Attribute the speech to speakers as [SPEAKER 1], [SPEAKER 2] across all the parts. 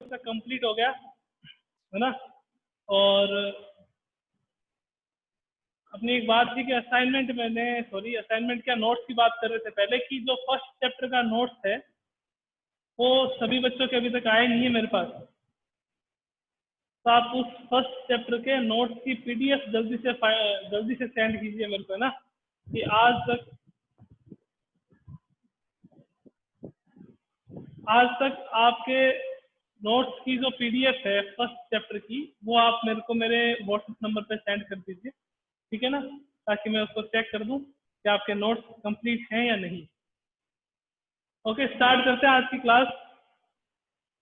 [SPEAKER 1] तक कंप्लीट हो गया है ना। और अपनी एक बात थी कि असाइनमेंट क्या नोट्स की बात कर रहे थे पहले, कि जो फर्स्ट चैप्टर का नोट्स है वो सभी बच्चों के अभी तक आए नहीं है मेरे पास। तो आप उस फर्स्ट चैप्टर के नोट्स की पीडीएफ जल्दी से सेंड कीजिए मेरे को ना, कि आज तक आपके नोट्स की जो पीडीएफ है फर्स्ट चैप्टर की, वो आप मेरे को मेरे व्हाट्सएप नंबर पे सेंड कर दीजिए, ठीक है ना, ताकि मैं उसको चेक कर दूं कि आपके नोट्स कंप्लीट हैं या नहीं। ओके, स्टार्ट करते हैं आज की क्लास।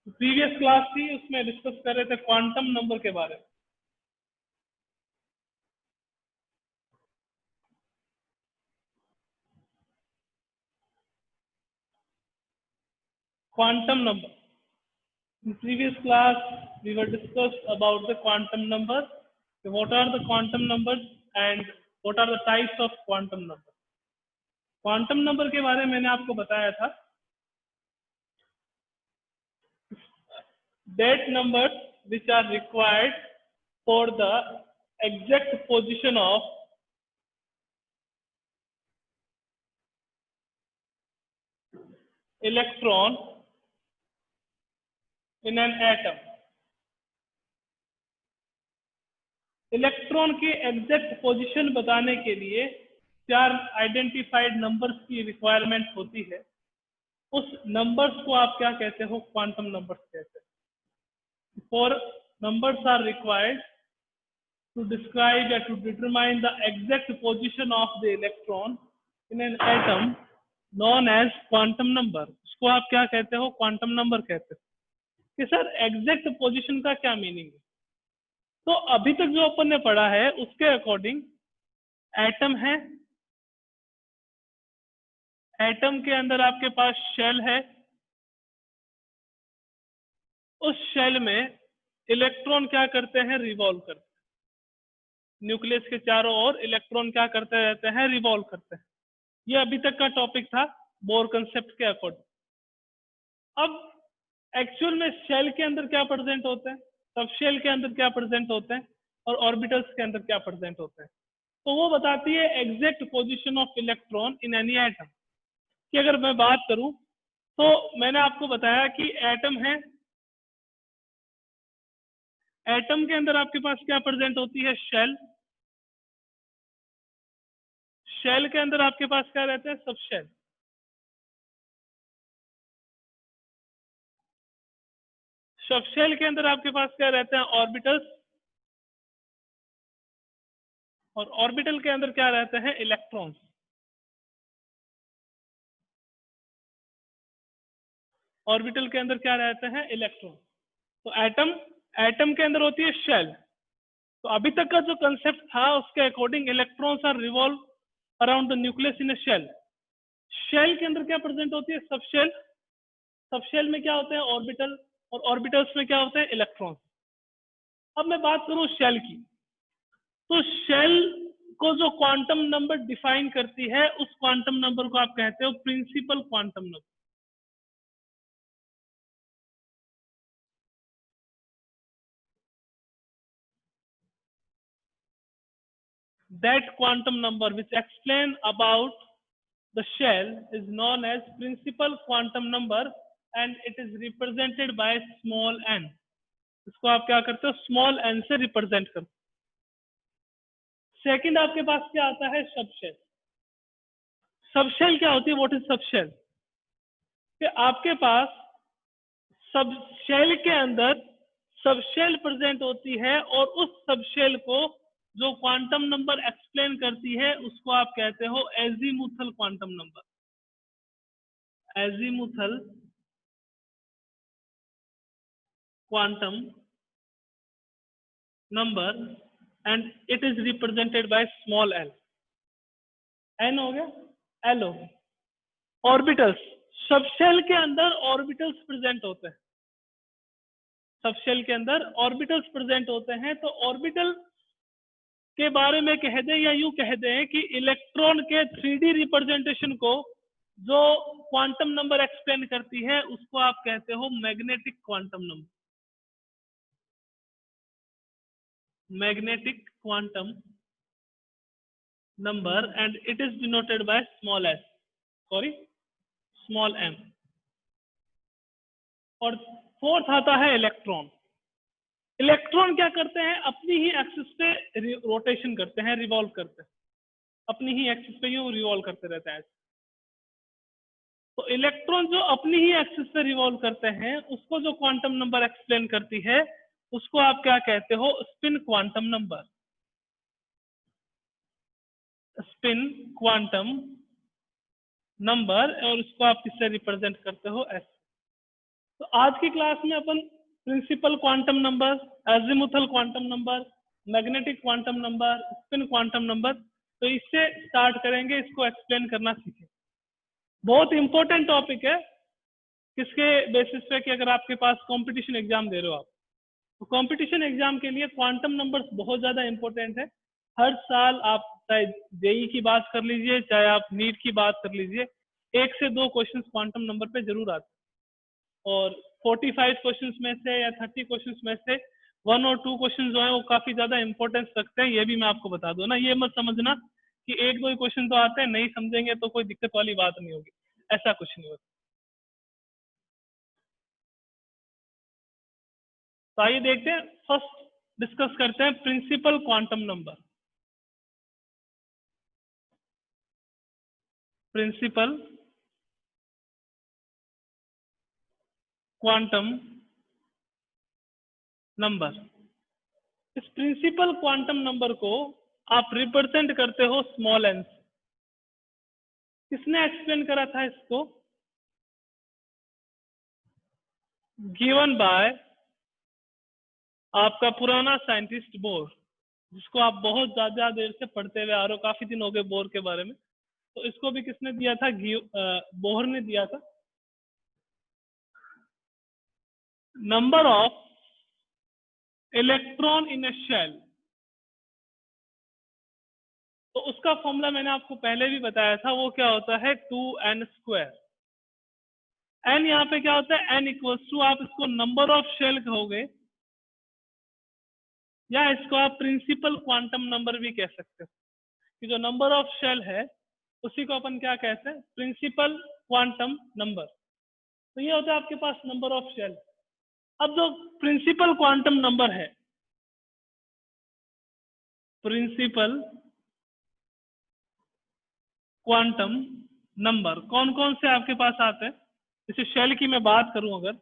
[SPEAKER 1] प्रीवियस क्लास थी उसमें डिस्कस कर रहे थे क्वांटम नंबर के बारे में। quantum number. In previous class, we were discussed about the quantum numbers. So what are the quantum numbers and what are the types of quantum numbers? Quantum number के बारे में मैंने आपको बताया था that numbers which are required for the exact position of electron in an atom. Electron के exact position बताने के लिए 4 आइडेंटिफाइड नंबर्स की रिक्वायरमेंट होती है। उस नंबर्स को आप क्या कहते हो? क्वांटम नंबर्स कहते हैं। 4 numbers are required to describe or to determine the exact position of the electron in an atom known as quantum number. इसको आप क्या कहते हो? क्वांटम नंबर कहते हैं। कि सर एग्जैक्ट पोजीशन का क्या मीनिंग है? तो अभी तक जो अपन ने पढ़ा है उसके अकॉर्डिंग एटम है, एटम के अंदर आपके पास शेल है, उस शेल में इलेक्ट्रॉन क्या करते हैं? रिवॉल्व करते हैं। न्यूक्लियस के चारों ओर इलेक्ट्रॉन क्या करते रहते हैं? रिवॉल्व करते हैं। ये अभी तक का टॉपिक था बोर कंसेप्ट के अकॉर्डिंग। अब एक्चुअल में शेल के अंदर क्या प्रेजेंट होते हैं, सब शेल के अंदर क्या प्रेजेंट होते हैं, और ऑर्बिटल्स के अंदर क्या प्रेजेंट होते हैं, तो वो बताती है exact position of electron in any atom. कि अगर मैं बात करूं तो मैंने आपको बताया कि एटम है, एटम के अंदर आपके पास क्या प्रेजेंट होती है? शेल। शेल के अंदर आपके पास क्या रहते हैं? सब शेल। सब शेल के अंदर आपके पास क्या रहते हैं? ऑर्बिटल्स। और ऑर्बिटल के अंदर क्या रहते हैं? इलेक्ट्रॉन्स। ऑर्बिटल के अंदर क्या रहते हैं? इलेक्ट्रॉन। तो एटम के अंदर होती है शेल। तो अभी तक का जो कंसेप्ट था उसके according electrons are revolve around the nucleus in a shell. Shell के अंदर क्या प्रेजेंट होती है? सब शेल। सब शेल में क्या होते हैं? ऑर्बिटल। और ऑर्बिटल्स में क्या होते हैं? इलेक्ट्रॉन। अब मैं बात करूं शेल की, तो शेल को जो क्वांटम नंबर डिफाइन करती है उस क्वांटम नंबर को आप कहते हो principal quantum number. That quantum number which explain about the shell is known as principal quantum number and it is represented by small n. इसको आप क्या करते हो? स्मॉल n से रिप्रेजेंट करते हो। सेकंड आपके पास क्या आता है? सबशेल। सबशेल क्या होती है? What is subshell? कि आपके पास सब शेल के अंदर सबशेल प्रेजेंट होती है और उस सबशेल को जो क्वांटम नंबर एक्सप्लेन करती है उसको आप कहते हो azimuthal quantum number. Azimuthal quantum number and it is represented by small L. N हो गया, एल हो गया। ऑर्बिटल्स, सबशेल के अंदर ऑर्बिटल्स प्रेजेंट होते हैं। सबशेल के अंदर ऑर्बिटल्स प्रेजेंट होते हैं। तो ऑर्बिटल के बारे में कह दें या यूं कह दें कि इलेक्ट्रॉन के 3D रिप्रेजेंटेशन को जो क्वांटम नंबर एक्सप्लेन करती है उसको आप कहते हो magnetic quantum number. magnetic quantum number and it is denoted by small s, sorry small m. और फोर्थ आता है इलेक्ट्रॉन। इलेक्ट्रॉन क्या करते हैं, अपनी ही एक्सिस पे रोटेशन करते हैं, रिवॉल्व करते हैं, अपनी ही एक्सिस पे यूं रिवॉल्व करते रहते हैं। तो इलेक्ट्रॉन जो अपनी ही एक्सिस पे रिवॉल्व करते हैं उसको जो क्वांटम नंबर एक्सप्लेन करती है उसको आप क्या कहते हो, spin quantum number. Spin quantum number, और उसको आप किससे रिप्रेजेंट करते हो, एस। तो आज की क्लास में अपन principal quantum number, azimuthal quantum number, magnetic quantum number, spin quantum number, तो इससे स्टार्ट करेंगे, इसको एक्सप्लेन करना सीखें। बहुत इंपॉर्टेंट टॉपिक है, किसके बेसिस पे कि अगर आपके पास कंपटीशन एग्जाम दे रहे हो आप, तो कंपटीशन एग्जाम के लिए क्वांटम नंबर्स बहुत ज्यादा इंपॉर्टेंट है। हर साल आप चाहे जेई की बात कर लीजिए, चाहे आप नीट की बात कर लीजिए, 1 से 2 क्वेश्चन क्वांटम नंबर पे जरूर आते हैं। और 45 क्वेश्चंस में से या 30 क्वेश्चंस में से 1 और 2 क्वेश्चन जो है वो काफी ज्यादा इंपॉर्टेंस रखते हैं। ये भी मैं आपको बता दूं ना, ये मत समझना कि 1-2 ही क्वेश्चन तो आते हैं, नहीं समझेंगे तो कोई दिक्कत वाली बात नहीं होगी, ऐसा कुछ नहीं होता। तो आइए देखते हैं, फर्स्ट डिस्कस करते हैं principal quantum number. Principal quantum number. इस प्रिंसिपल क्वांटम नंबर को आप रिप्रेजेंट करते हो स्मॉल एन। किसने एक्सप्लेन करा था इसको, गिवन बाय आपका पुराना साइंटिस्ट बोर, जिसको आप बहुत ज्यादा देर से पढ़ते हुए आ रहे हो, काफी दिन हो गए बोर के बारे में। तो इसको भी किसने दिया था, बोहर ने दिया था। Number of electron in a shell, तो उसका फॉर्मूला मैंने आपको पहले भी बताया था, वो क्या होता है, 2n²। n यहाँ पे क्या होता है, n इक्वल्स टू, आप इसको नंबर ऑफ शेल कहोगे या इसको आप प्रिंसिपल क्वांटम नंबर भी कह सकते हो, कि जो नंबर ऑफ शेल है उसी को अपन क्या कहते हैं, प्रिंसिपल क्वांटम नंबर। तो ये होता है आपके पास नंबर ऑफ शेल। अब जो प्रिंसिपल क्वांटम नंबर है, प्रिंसिपल क्वांटम नंबर कौन कौन से आपके पास आते हैं, जैसे शेल की मैं बात करूं अगर,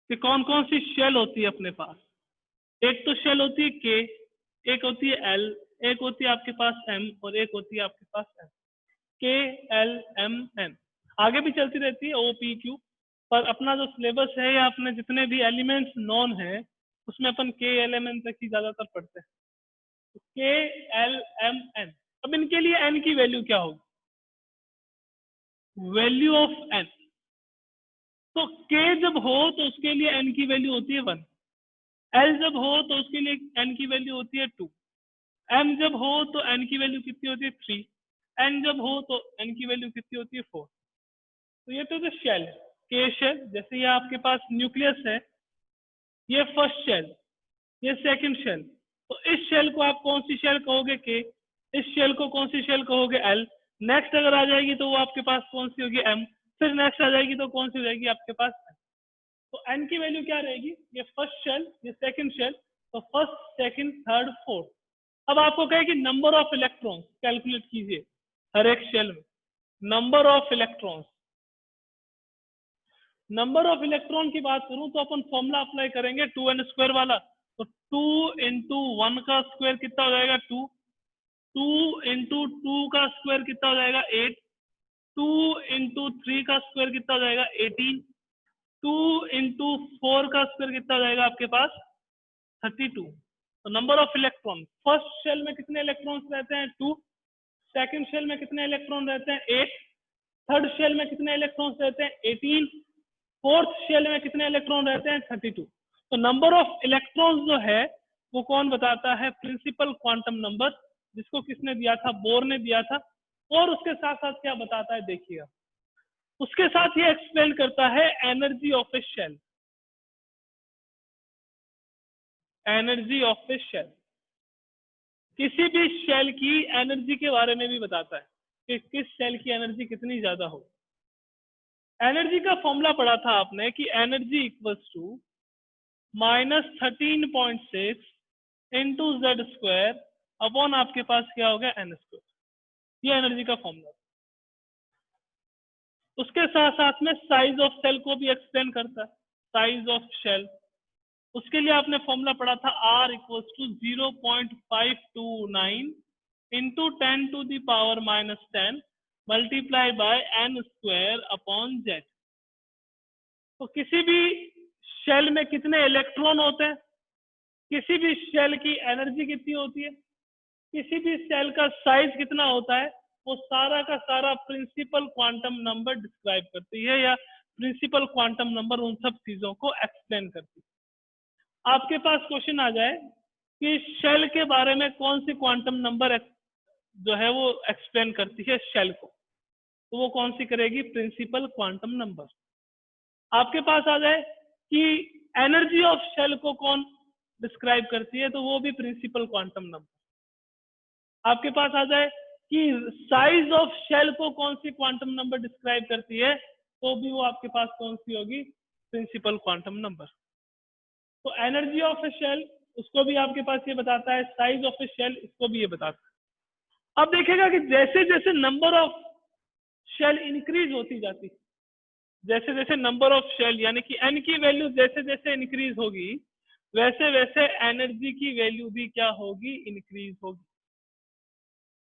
[SPEAKER 1] कि कौन कौन सी शेल होती है अपने पास। एक तो शेल होती है के, एक होती है एल, एक होती है आपके पास एम, और एक होती है आपके पास एन। के, एल, एम, एन आगे भी चलती रहती है, ओ, पी, क्यू, पर अपना जो सिलेबस है या अपने जितने भी एलिमेंट्स नॉन है उसमें अपन के, एल, एम, एन तक ही ज्यादातर पढ़ते हैं। तो के, एल, एम, एन। अब इनके लिए एन की वैल्यू क्या होगी, वैल्यू ऑफ एन। तो के जब हो तो उसके लिए एन की वैल्यू होती है 1, एल जब हो तो उसके लिए एन की वैल्यू होती है 2, एम जब हो तो एन की वैल्यू कितनी होती है 3, एन जब हो तो एन की वैल्यू कितनी होती है 4। तो ये तो शेल है, के शेल। जैसे ये आपके पास न्यूक्लियस है, ये फर्स्ट शेल, ये सेकंड शेल। तो इस शेल को आप कौन सी शेल कहोगे, के। इस शेल को कौन सी शेल कहोगे, एल। नेक्स्ट अगर आ जाएगी तो वो आपके पास कौन सी होगी, एम। फिर नेक्स्ट आ जाएगी तो कौन सी हो जाएगी आपके पास, एन। तो एन की वैल्यू क्या रहेगी, ये फर्स्ट शेल, ये सेकंड शेल, तो फर्स्ट, सेकंड, थर्ड, फोर्थ। अब आपको कहे कि नंबर ऑफ इलेक्ट्रॉन्स कैलकुलेट कीजिए हर एक शेल में। Number of electrons, number of electron की बात करूं तो अपन फॉर्मूला अप्लाई करेंगे 2n² वाला। तो 2 इंटू 1 का स्क्वायर कितना हो जाएगा, 2। 2 इंटू 2 का स्क्वायर कितना हो जाएगा, 8। 2 इंटू 3 का स्क्वायर कितना हो जाएगा, 18। 2 इंटू 4 का स्क्वायर कितना हो जाएगा आपके पास, 32। तो number of electron, first shell में कितने इलेक्ट्रॉन्स रहते हैं, 2। सेकंड शेल में कितने इलेक्ट्रॉन रहते हैं, 8। थर्ड शेल में कितने इलेक्ट्रॉन्स रहते हैं, 18। फोर्थ शेल में कितने इलेक्ट्रॉन रहते हैं, 32। तो नंबर ऑफ इलेक्ट्रॉन्स जो है वो कौन बताता है, प्रिंसिपल क्वांटम नंबर, जिसको किसने दिया था, बोर ने दिया था। और उसके साथ साथ क्या बताता है देखिएगा, उसके साथ ये एक्सप्लेन करता है energy of a shell. Energy of a shell, किसी भी शेल की एनर्जी के बारे में भी बताता है कि किस शेल की एनर्जी कितनी ज्यादा हो। एनर्जी का फॉर्मूला पढ़ा था आपने कि energy equals to -13.6 into Z square upon आपके पास क्या हो गया एन स्क्वायर, ये एनर्जी का फॉर्मूला। उसके साथ साथ में साइज ऑफ सेल को भी एक्सप्लेन करता है, साइज ऑफ शेल। उसके लिए आपने फॉर्मूला पढ़ा था R equals to 0.529 into 10⁻⁻10 multiply by N square upon Z. तो किसी भी शेल में कितने इलेक्ट्रॉन होते हैं, किसी भी शेल की एनर्जी कितनी होती है, किसी भी शेल का साइज कितना होता है, वो सारा का सारा प्रिंसिपल क्वांटम नंबर डिस्क्राइब करती है या प्रिंसिपल क्वांटम नंबर उन सब चीजों को एक्सप्लेन करती है। आपके पास क्वेश्चन आ जाए कि शेल के बारे में कौन सी क्वांटम नंबर जो है वो एक्सप्लेन करती है शेल को, तो वो कौन सी करेगी, प्रिंसिपल क्वांटम नंबर। आपके पास आ जाए कि एनर्जी ऑफ शेल को कौन डिस्क्राइब करती है, तो वो भी प्रिंसिपल क्वांटम नंबर। आपके पास आ जाए कि साइज ऑफ शेल को कौन सी क्वांटम नंबर डिस्क्राइब करती है, तो भी वो आपके पास कौन सी होगी, प्रिंसिपल क्वांटम नंबर। तो एनर्जी ऑफ ए शेल उसको भी आपके पास ये बताता है, साइज ऑफ ए शेल इसको भी ये बताता है। अब देखेगा कि जैसे जैसे नंबर ऑफ शेल इंक्रीज होती जाती, जैसे जैसे नंबर ऑफ शेल यानी कि एन की वैल्यू जैसे जैसे इंक्रीज होगी, वैसे वैसे एनर्जी की वैल्यू भी क्या होगी, इंक्रीज होगी।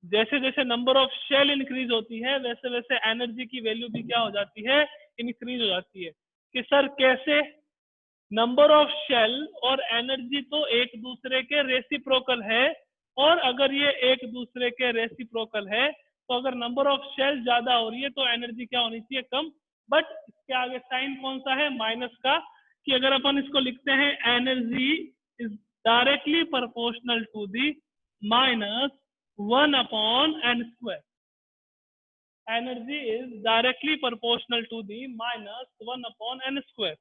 [SPEAKER 1] जैसे जैसे नंबर ऑफ शेल इंक्रीज होती है, वैसे वैसे एनर्जी की वैल्यू भी क्या हो जाती है, इंक्रीज हो जाती है। कि सर कैसे, नंबर ऑफ शेल और एनर्जी तो एक दूसरे के रेसिप्रोकल है, और अगर ये एक दूसरे के रेसिप्रोकल है तो अगर नंबर ऑफ शेल ज्यादा हो रही है तो एनर्जी क्या होनी चाहिए, कम। बट इसके आगे साइन कौन सा है, माइनस का, कि अगर अपन इसको लिखते हैं energy is directly proportional to the -1/n²। Energy is directly proportional to the -1/n²।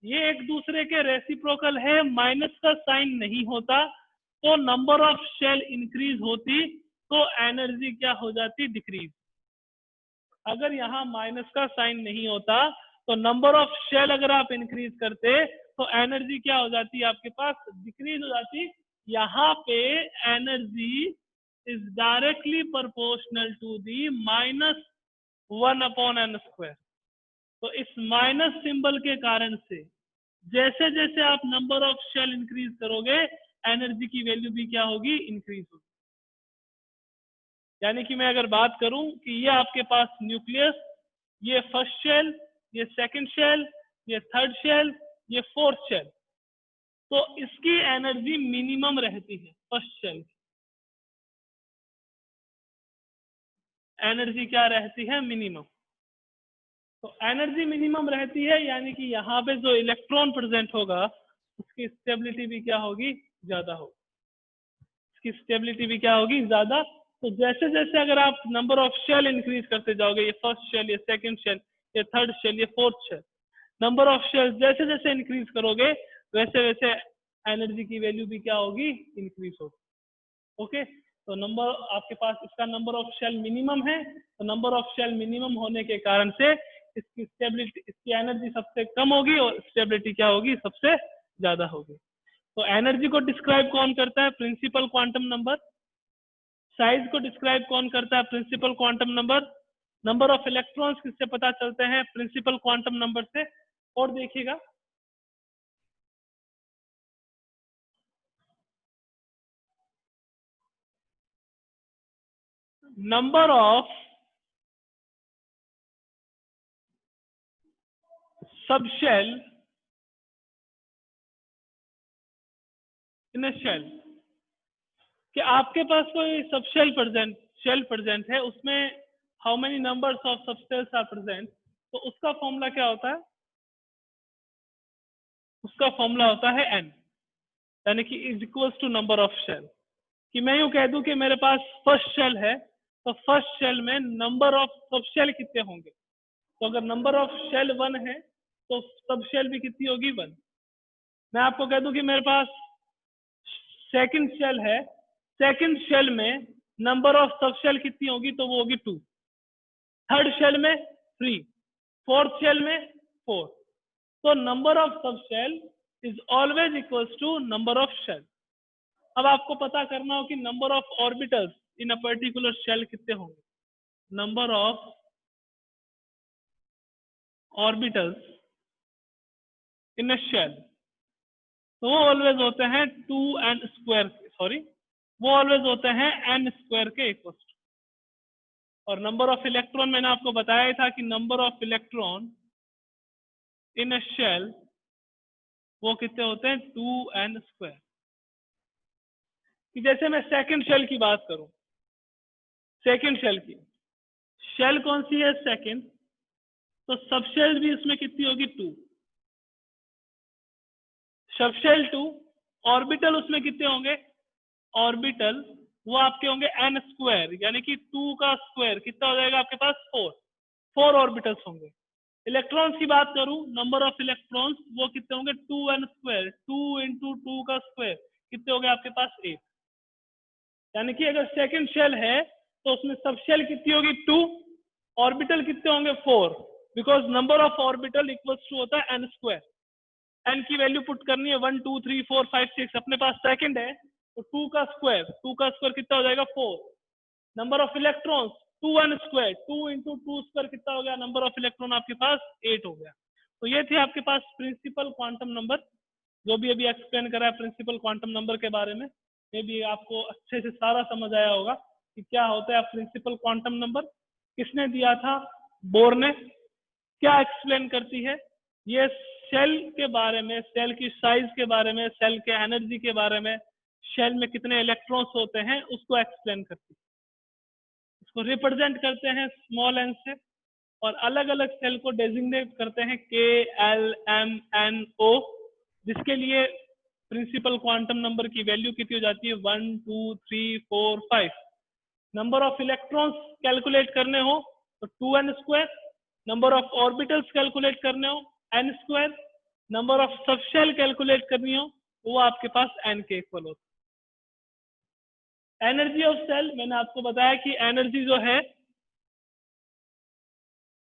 [SPEAKER 1] ये एक दूसरे के रेसिप्रोकल है, माइनस का साइन नहीं होता तो नंबर ऑफ शेल इंक्रीज होती तो एनर्जी क्या हो जाती, डिक्रीज। अगर यहाँ माइनस का साइन नहीं होता तो नंबर ऑफ शेल अगर आप इंक्रीज करते तो एनर्जी क्या हो जाती, आपके पास डिक्रीज हो जाती। यहाँ पे energy is directly proportional to the -1/n²। तो इस माइनस सिंबल के कारण से जैसे जैसे आप नंबर ऑफ शेल इंक्रीज करोगे, एनर्जी की वैल्यू भी क्या होगी, इंक्रीज होगी। यानी कि मैं अगर बात करूं कि ये आपके पास न्यूक्लियस, ये फर्स्ट शेल, ये सेकंड शेल, ये थर्ड शेल, ये फोर्थ शेल, तो इसकी एनर्जी मिनिमम रहती है। फर्स्ट शेल की एनर्जी क्या रहती है, मिनिमम। तो एनर्जी मिनिमम रहती है, यानी कि यहाँ पे जो इलेक्ट्रॉन प्रेजेंट होगा उसकी स्टेबिलिटी भी क्या होगी, ज्यादा होगी। इसकी स्टेबिलिटी भी क्या होगी, ज्यादा। तो जैसे जैसे अगर आप नंबर ऑफ शेल इंक्रीज करते जाओगे, ये फर्स्ट शेल, ये सेकंड शेल, ये थर्ड शेल, ये fourth shell, number of shell जैसे जैसे इंक्रीज करोगे वैसे वैसे एनर्जी की वैल्यू भी क्या होगी, इंक्रीज होगी। ओके, तो नंबर आपके पास इसका नंबर ऑफ शेल मिनिमम है, तो नंबर ऑफ शेल मिनिमम होने के कारण से इसकी स्टेबिलिटी, इसकी एनर्जी सबसे कम होगी और स्टेबिलिटी क्या होगी, सबसे ज्यादा होगी। तो एनर्जी को डिस्क्राइब कौन करता है, प्रिंसिपल क्वांटम नंबर। साइज को डिस्क्राइब कौन करता है, principal quantum number. Number of electrons किससे पता चलते हैं, प्रिंसिपल क्वांटम नंबर से। और देखिएगा number of sub shell in a shell, कि आपके पास कोई सब शेल प्रेजेंट है, उसमें how many numbers of sub shells are present, तो उसका फॉर्मूला क्या होता है, उसका फॉर्मूला होता है n, यानी कि is equals to number of shell. कि मैं यूं कह दूं कि मेरे पास फर्स्ट शेल है, तो फर्स्ट शेल में नंबर ऑफ सब शेल कितने होंगे, तो अगर नंबर ऑफ शेल 1 है तो सब शेल भी कितनी होगी, 1। मैं आपको कह दूं कि मेरे पास सेकंड शेल है, सेकंड शेल में नंबर ऑफ सब शेल कितनी होगी, तो वो होगी 2। थर्ड शेल में 3, फोर्थ शेल में 4। तो number of sub shell is always equals to number of shell. अब आपको पता करना हो कि number of orbitals in a particular shell कितने होंगे। Number of orbitals in a shell, तो वो ऑलवेज होते हैं 2n स्क्वायर, सॉरी वो ऑलवेज होते हैं n स्क्वायर के इक्वल। और नंबर ऑफ इलेक्ट्रॉन मैंने आपको बताया था कि number of electron in a shell वो कितने होते हैं 2n स्क्वायर। कि जैसे मैं सेकंड शेल की बात करूं, सेकंड शेल की, शेल कौन सी है सेकंड, तो सब शेल भी उसमें कितनी होगी 2, सब शेल 2। ऑर्बिटल उसमें कितने होंगे, ऑर्बिटल वो आपके होंगे n स्क्वायर, यानी कि 2 का स्क्वायर कितना हो जाएगा आपके पास 4 ऑर्बिटल्स होंगे। इलेक्ट्रॉन्स की बात करूं, नंबर ऑफ इलेक्ट्रॉन्स वो कितने होंगे 2n स्क्वायर, 2 इंटू 2 का स्क्वायर कितने हो गए आपके पास 8। यानी कि अगर सेकंड शेल है तो उसमें सब शेल कितनी होगी 2, ऑर्बिटल कितने होंगे 4, because number of orbital equals to होता है n स्क्वायर। n की वैल्यू पुट करनी है 1 2 3 4 5 6, अपने पास सेकंड है तो 2 का स्क्वायर कितना हो जाएगा 4। Number of electrons 2n square, 2 into 2 square कितना हो गया, नंबर ऑफ इलेक्ट्रॉन आपके पास 8 हो गया। तो ये थे आपके पास प्रिंसिपल क्वांटम नंबर, जो भी अभी एक्सप्लेन करा है प्रिंसिपल क्वांटम नंबर के बारे में। ये भी आपको अच्छे से सारा समझ आया होगा कि क्या होता है प्रिंसिपल क्वांटम नंबर, किसने दिया था, बोर ने, क्या एक्सप्लेन करती है, ये सेल के बारे में, सेल की साइज के बारे में, सेल के एनर्जी के बारे में, शेल में कितने इलेक्ट्रॉन्स होते हैं उसको एक्सप्लेन करती है। इसको रिप्रेजेंट करते हैं स्मॉल एन से, और अलग अलग सेल को डेजिग्नेट करते हैं के एल एम एन ओ, जिसके लिए प्रिंसिपल क्वांटम नंबर की वैल्यू कितनी हो जाती है 1 2 3 4 5। नंबर ऑफ इलेक्ट्रॉन्स कैलकुलेट करने हो तो 2n square, number of orbitals calculate करने हो n square, number of sub shell calculate करनी हो तो वो आपके पास n के इक्वल होता है। एनर्जी ऑफ सेल मैंने आपको बताया कि एनर्जी जो है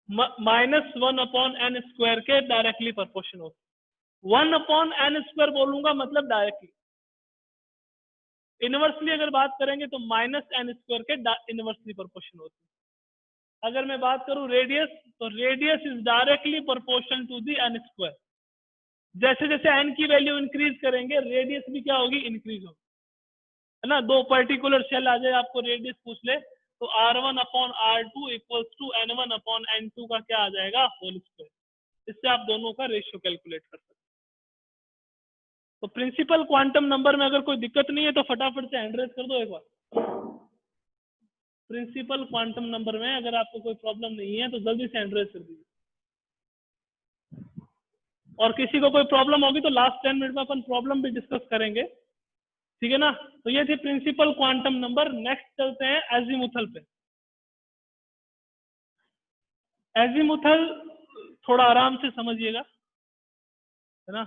[SPEAKER 1] -1/n स्क्वायर के डायरेक्टली प्रोपोर्शनल होती है। 1/n स्क्वायर बोलूंगा मतलब डायरेक्टली, इनवर्सली अगर बात करेंगे तो -n स्क्वायर के इनवर्सली प्रोपोर्शनल होती है। अगर मैं बात करूं रेडियस, तो radius is directly proportional to the n square. जैसे जैसे n की वैल्यू इंक्रीज करेंगे रेडियस भी क्या होगी, इंक्रीज होगी, है ना। दो पर्टिकुलर शेल आ जाए, आपको रेडियस पूछ ले तो r1/r2 इक्वल्स टू n1/n2 का क्या आ जाएगा, होल स्क्वायर। इससे आप दोनों का रेशियो कैलकुलेट कर सकते हैं। तो प्रिंसिपल क्वांटम नंबर में अगर कोई दिक्कत नहीं है तो फटाफट से हैंड रेज कर दो एक बार। प्रिंसिपल क्वांटम नंबर में अगर आपको कोई प्रॉब्लम नहीं है तो जल्दी से हैंड रेज कर दीजिए, और किसी को कोई प्रॉब्लम होगी तो लास्ट 10 मिनट में अपन प्रॉब्लम भी डिस्कस करेंगे, ठीक है ना। तो ये थी प्रिंसिपल क्वांटम नंबर। नेक्स्ट चलते हैं एजीमुथल पे। एजीमुथल थोड़ा आराम से समझिएगा, है ना,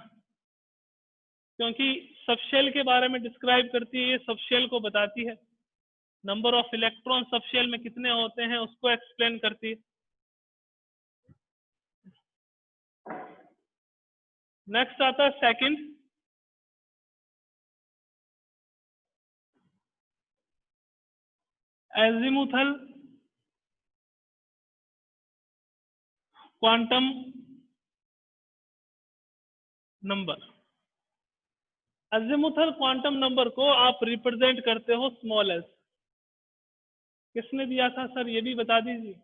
[SPEAKER 1] क्योंकि सबशेल के बारे में डिस्क्राइब करती है, ये सबशेल को बताती है, नंबर ऑफ इलेक्ट्रॉन सबशेल में कितने होते हैं उसको एक्सप्लेन करती है। नेक्स्ट आता है second, azimuthal quantum number. Azimuthal quantum number को आप रिप्रेजेंट करते हो स्मॉल एस। किसने दिया था सर, ये भी बता दीजिए।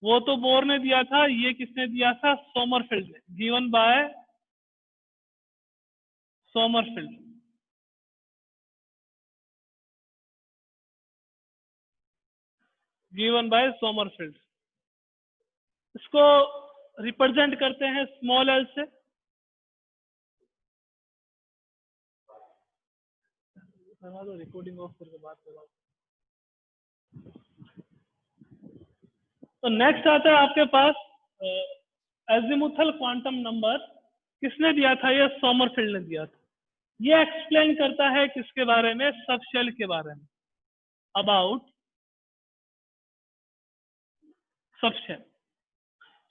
[SPEAKER 1] वो तो बोर ने दिया था, ये किसने दिया था, सोमरफेल्ड ने, given by Sommerfeld. Given by Sommerfeld. इसको रिप्रेजेंट करते हैं स्मॉल एल से। रिकॉर्डिंग ऑफ करके बात कर रहा हूं। तो नेक्स्ट आता है आपके पास एजीमुथल क्वांटम नंबर। किसने दिया था, ये सोमरफेल्ड ने दिया था। ये एक्सप्लेन करता है किसके बारे में, सब शेल के बारे में, अबाउट सब शेल।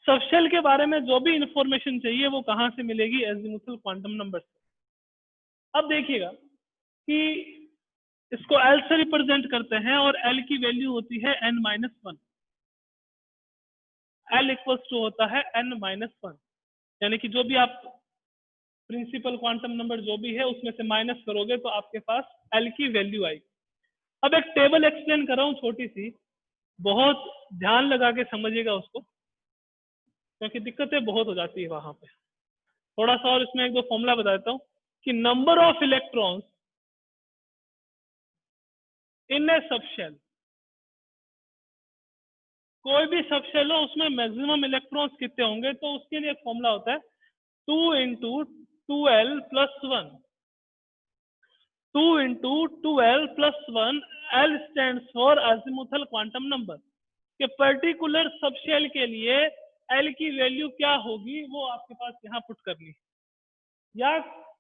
[SPEAKER 1] सब शेल के बारे में जो भी इंफॉर्मेशन चाहिए वो कहाँ से मिलेगी, एजीमुथल क्वांटम नंबर से। अब देखिएगा कि इसको एल से रिप्रेजेंट करते हैं और एल की वैल्यू होती है n-1। एल इक्वल्स टू होता है n-1, यानी कि जो भी आप प्रिंसिपल क्वांटम नंबर जो भी है उसमें से माइनस करोगे तो आपके पास एल की वैल्यू आई। अब एक टेबल एक्सप्लेन कर रहा हूँ छोटी सी, बहुत ध्यान लगा के समझिएगा उसको, क्योंकि दिक्कतें बहुत हो जाती है वहां पे। थोड़ा सा और इसमें एक दो फॉर्मूला बता देता हूँ कि number of electrons in A subshell, कोई भी सबशेल हो उसमें मैक्सिमम इलेक्ट्रॉन्स कितने होंगे, तो उसके लिए एक फॉर्मूला होता है 2 into 2l plus 1। 2 into 2l plus 1, L stand for azimuthal quantum number. के पर्टिकुलर सबशेल के लिए एल की वैल्यू क्या होगी वो आपके पास यहाँ पुट करनी है। या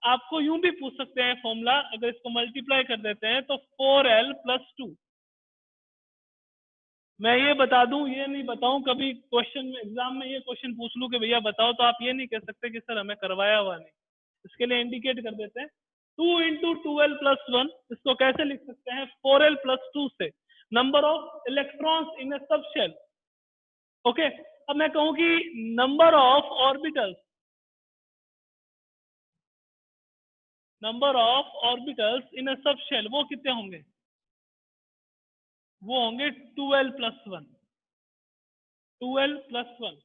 [SPEAKER 1] आपको यूं भी पूछ सकते हैं फॉर्मूला, अगर इसको मल्टीप्लाई कर देते हैं तो 4l प्लस 2। मैं ये बता दूं, ये नहीं बताऊं कभी क्वेश्चन में, एग्जाम में ये क्वेश्चन पूछ लूं कि भैया बताओ, तो आप ये नहीं कह सकते कि सर हमें करवाया हुआ नहीं। इसके लिए इंडिकेट कर देते हैं 2 इंटू 2l प्लस 1। इसको कैसे लिख सकते हैं, 4l प्लस 2 से number of electrons in a sub shell. Okay, अब मैं कहूं कि number of orbitals, number of orbitals in a sub shell वो कितने होंगे, वो होंगे 2l प्लस 1। 2l plus 1।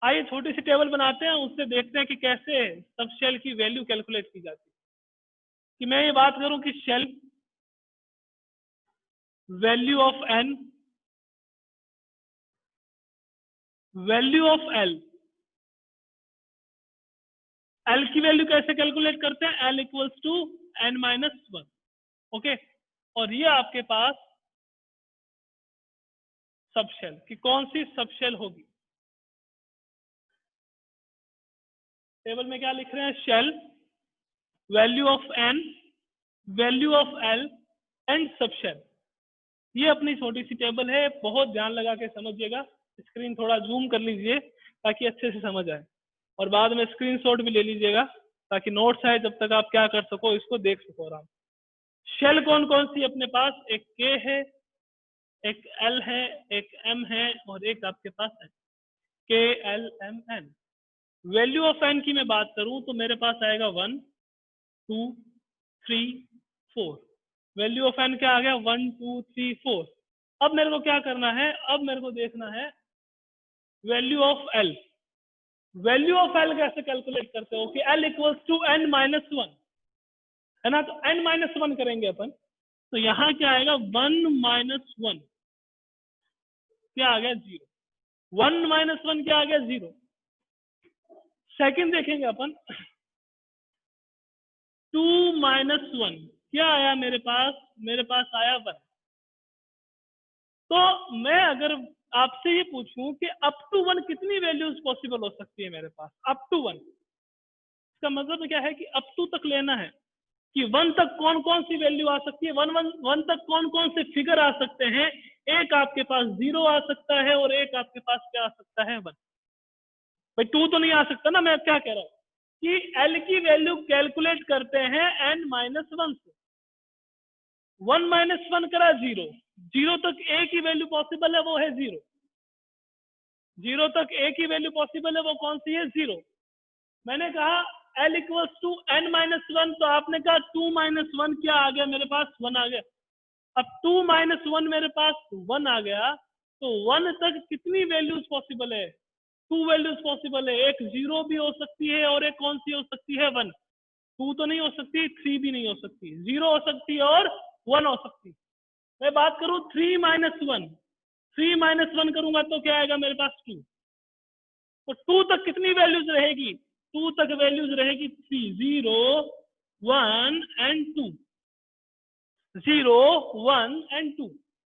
[SPEAKER 1] आइए छोटी सी टेबल बनाते हैं, उससे देखते हैं कि कैसे सब शेल की वैल्यू कैलकुलेट की जाती है। कि मैं ये बात करूं कि shell value of n, value of l, l की वैल्यू कैसे कैलकुलेट करते हैं, l equals to n-1। Okay, और ये आपके पास सब शेल कि कौन सी सब शेल होगी। टेबल में क्या लिख रहे हैं, shell value of n, value of l and sub shell. ये अपनी छोटी सी टेबल है, बहुत ध्यान लगा के समझिएगा। स्क्रीन थोड़ा जूम कर लीजिए ताकि अच्छे से समझ आए, और बाद में स्क्रीनशॉट भी ले लीजिएगा ताकि नोट्स आए जब तक आप क्या कर सको, इसको देख सको आराम। शेल कौन कौन सी अपने पास, एक K है, एक L है, एक M है, और एक आपके पास है KLMN। वैल्यू ऑफ n की मैं बात करूं तो मेरे पास आएगा 1 2 3 4। वैल्यू ऑफ n क्या आ गया, 1 2 3 4। अब मेरे को क्या करना है, अब मेरे को देखना है value of l। Value of l कैसे कैलकुलेट करते हो कि l इक्वल्स टू n-1 है ना, तो n-1 करेंगे अपन, तो यहाँ क्या आएगा 1-1, क्या आ गया 0। 1-1 क्या आ गया 0। सेकंड देखेंगे अपन, 2-1 क्या आया मेरे पास आया 1। तो मैं अगर आपसे ये पूछूं कि अप टू 1 कितनी वैल्यूज पॉसिबल हो सकती है मेरे पास, अप टू 1, इसका मतलब क्या है कि अप टू तक लेना है कि 1 तक कौन कौन सी वैल्यू आ सकती है, 1 तक कौन कौन से फिगर आ सकते हैं। एक आपके पास 0 आ सकता है और एक आपके पास क्या आ सकता है 1। भाई 2 तो नहीं आ सकता ना। मैं क्या कह रहा हूं कि L की वैल्यू कैलकुलेट करते हैं n-1 से। 1-1 करा 0, 0 तक एक ही वैल्यू पॉसिबल है, वो है 0। 0 तक एक ही वैल्यू पॉसिबल है, वो कौन सी है 0। मैंने कहा L इक्वल्स टू n-1, तो आपने कहा 2-1 क्या आ गया मेरे पास, 1 आ गया। अब 2-1 मेरे पास 1 आ गया, तो 1 तक कितनी वैल्यूज पॉसिबल है, 2 वैल्यूज पॉसिबल है। एक 0 भी हो सकती है और एक कौन सी हो सकती है 1। 2 तो नहीं हो सकती, 3 भी नहीं हो सकती, 0 हो सकती है और 1 हो सकती है। मैं बात करूं 3-1, 3-1 करूंगा तो क्या आएगा मेरे पास 2। तो 2 तक कितनी वैल्यूज रहेगी, 2 तक वैल्यूज रहेगी 3, 0 1 एंड 2, 0 1 एंड 2।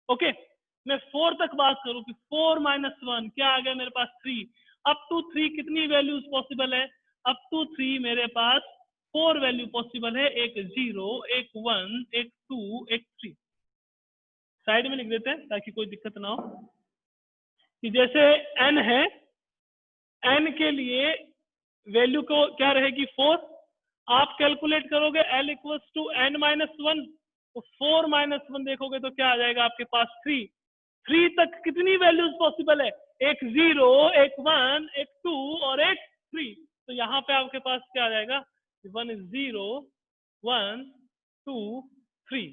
[SPEAKER 1] ओके, मैं 4 तक बात करूं कि 4-1 क्या आ गया मेरे पास 3। अप टू 3 कितनी वैल्यूज पॉसिबल है, अप टू 3 मेरे पास 4 वैल्यू पॉसिबल है, एक 0, एक 1, एक 2, एक 3। साइड में लिख देते हैं ताकि कोई दिक्कत ना हो। कि जैसे n है, n के लिए वैल्यू को क्या रहेगी 4। आप कैलकुलेट करोगे l equals to n minus 1, तो 4 माइनस 1 देखोगे तो क्या आ जाएगा आपके पास 3। 3 तक कितनी वैल्यूज पॉसिबल है, एक 0, एक 1, एक 2 और एक 3। तो यहाँ पे आपके पास क्या आ जाएगा 1 0 1 2 3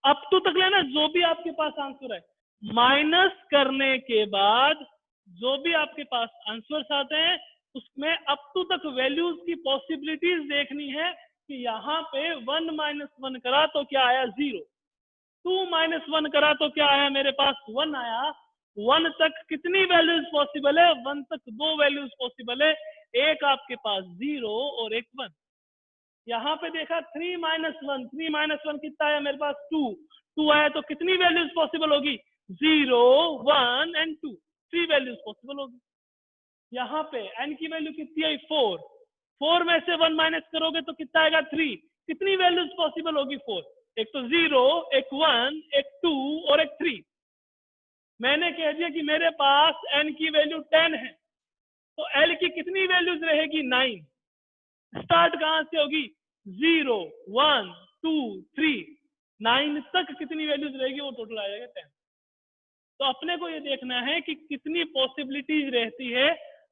[SPEAKER 1] अप टू तक लेना। जो भी आपके पास आंसर है माइनस करने के बाद जो भी आपके पास आंसर्स आते हैं उसमें अप टू तक वैल्यूज की पॉसिबिलिटीज देखनी है कि यहाँ पे 1 माइनस 1 करा तो क्या आया 0, 2 माइनस 1 करा तो क्या आया मेरे पास 1 आया। 1 तक कितनी वैल्यूज पॉसिबल है, 1 तक 2 वैल्यूज पॉसिबल है, एक आपके पास 0 और एक 1। यहाँ पे देखा 3 माइनस 1, 3 माइनस 1 कितना आया मेरे पास 2, 2 आया तो कितनी वैल्यूज पॉसिबल होगी 0, 1 एंड 2, 3 वैल्यूज पॉसिबल होगी। यहाँ पे n की वैल्यू कितनी आई 4, 4 में से 1 माइनस करोगे तो कितना आएगा 3, कितनी वैल्यूज पॉसिबल होगी 4, एक तो 0, एक 1, एक 2 और एक 3। मैंने कह दिया कि मेरे पास n की वैल्यू 10 है तो l की कितनी वैल्यूज रहेगी 9। स्टार्ट कहां से होगी 0, 1, 2, 3, 9 तक कितनी वैल्यूज रहेगी वो टोटल आ जाएगा 10। तो अपने को ये देखना है कि कितनी पॉसिबिलिटीज रहती है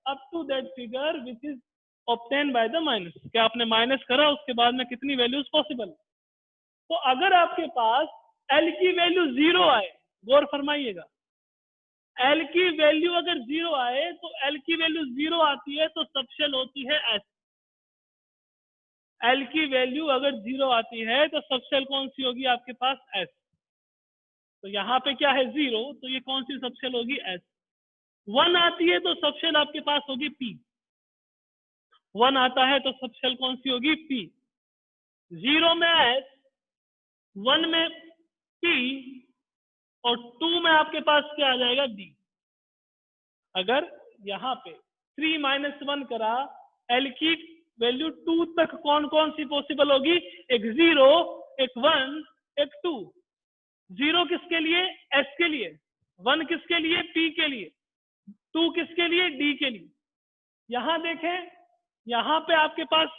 [SPEAKER 1] up to that figure which is obtain by the minus. क्या आपने माइनस करा उसके बाद में कितनी वैल्यूज पॉसिबल। तो अगर आपके पास L की वैल्यू 0 आए, गौर फरमाइएगा, L की वैल्यू अगर 0 आए तो L की वैल्यू 0 आती है तो सबशेल होती है S। L की वैल्यू अगर 0 आती है तो सबशेल कौन सी होगी आपके पास S। तो यहाँ पे क्या है 0, तो ये कौन सी सबशेल होगी S। 1 आती है तो सबशेल आपके पास होगी P, 1 आता है तो सबशेल कौन सी होगी P। 0 में S, 1 में P और 2 में आपके पास क्या आ जाएगा D। अगर यहाँ पे 3 माइनस 1 करा, L की वैल्यू 2 तक कौन कौन सी पॉसिबल होगी, एक 0, एक 1, एक 2। 0 किसके लिए, S के लिए, 1 किसके लिए, P के लिए, 2 किसके लिए, D के लिए। यहां देखें, यहां पे आपके पास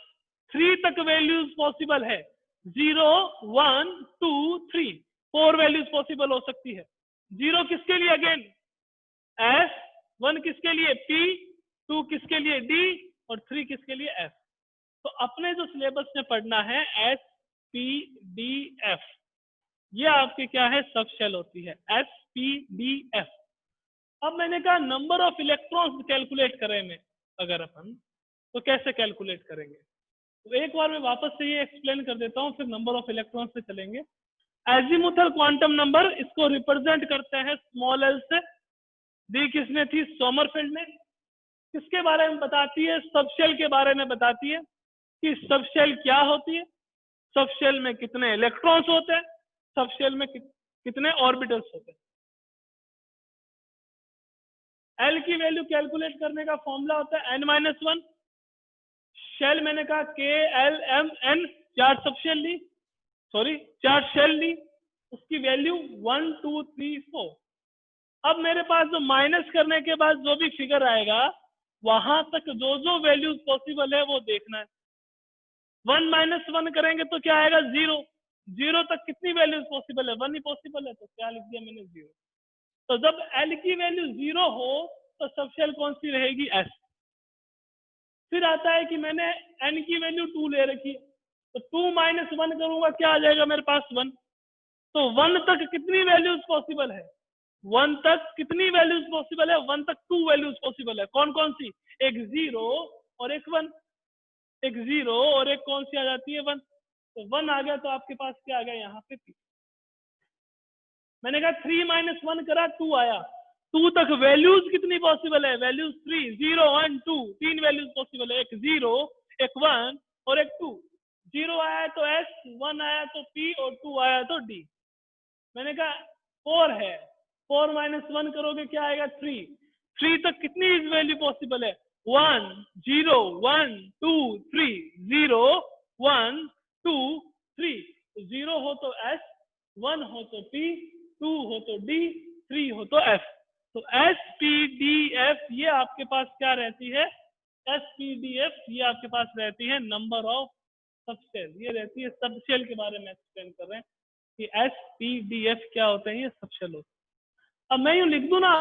[SPEAKER 1] 3 तक वैल्यूज पॉसिबल है, 0, 1, 2, 3, 4 वैल्यूज पॉसिबल हो सकती है। 0 किसके लिए अगेन S, 1 किसके लिए P, 2 किसके लिए D और 3 किसके लिए F। तो अपने जो सिलेबस में पढ़ना है S, P, D, F, ये आपके क्या है सबशेल होती है S, P, D, F। अब मैंने कहा नंबर ऑफ इलेक्ट्रॉन्स कैलकुलेट करें में अगर अपन तो कैसे कैलकुलेट करेंगे। तो एक बार मैं वापस से ये एक्सप्लेन कर देता हूँ, फिर नंबर ऑफ इलेक्ट्रॉन्स पे चलेंगे। एजीमुथल क्वांटम नंबर, इसको रिप्रेजेंट करते हैं स्मॉल एल से। दी किसने थी, सोमरफेल्ड ने। किसके बारे में बताती है, सबशेल के बारे में बताती है कि सबशेल क्या होती है, सबशेल में कितने इलेक्ट्रॉन्स होते हैं, सबशेल में कितने ऑर्बिटल्स होते हैं। एल की वैल्यू कैलकुलेट करने का फॉर्मूला होता है n-1। शेल मैंने कहा KLMN, 4 सबशेल ली, सॉरी 4 शेल ली, उसकी वैल्यू 1, 2, 3, 4। अब मेरे पास जो माइनस करने के बाद जो भी फिगर आएगा वहां तक जो जो वैल्यूज पॉसिबल है वो देखना है। 1 माइनस 1 करेंगे तो क्या आएगा 0, 0 तक कितनी वैल्यूज पॉसिबल है, 1 ही पॉसिबल है, तो क्या लिख दिया मैंने 0। तो जब L की वैल्यू 0 हो तो सबशेल कौन सी रहेगी S। फिर आता है कि मैंने N की वैल्यू 2 ले रखी, तो 2 माइनस 1 करूंगा क्या आ जाएगा मेरे पास 1। तो 1 तक कितनी वैल्यूज पॉसिबल है, 1 तक कितनी वैल्यूज पॉसिबल है, 1 तक 2 वैल्यूज पॉसिबल है। कौन कौन सी, एक 0 और एक 1, एक 0 और एक कौन सी आ जाती है 1। तो 1 आ गया तो आपके पास क्या आ गया यहाँ पे P। मैंने कहा 3 माइनस 1 करा 2 आया, 2 तक वैल्यूज कितनी पॉसिबल है, वैल्यूज 3, 0, 1, 2, 3 वैल्यूज पॉसिबल है, एक 0, एक 1 और एक 2। 0 आया तो S, 1 आया तो P और 2 आया तो D। मैंने कहा 4 है, 4 माइनस 1 करोगे क्या आएगा 3, 3 तक कितनी वैल्यू पॉसिबल है, 1, 0, 1, 2, 3, 0, 1 2 3, 0 हो तो S, 1 हो तो P, 2 हो तो D, 3 हो तो F। तो SPDF ये आपके पास क्या रहती है, SPDF ये आपके पास रहती है नंबर ऑफ सबसेल, ये रहती है सबसेल के बारे में एक्सप्लेन कर रहे हैं कि SPDF क्या होते हैं, ये सबसेल होते हैं। अब मैं यूं लिख दूं ना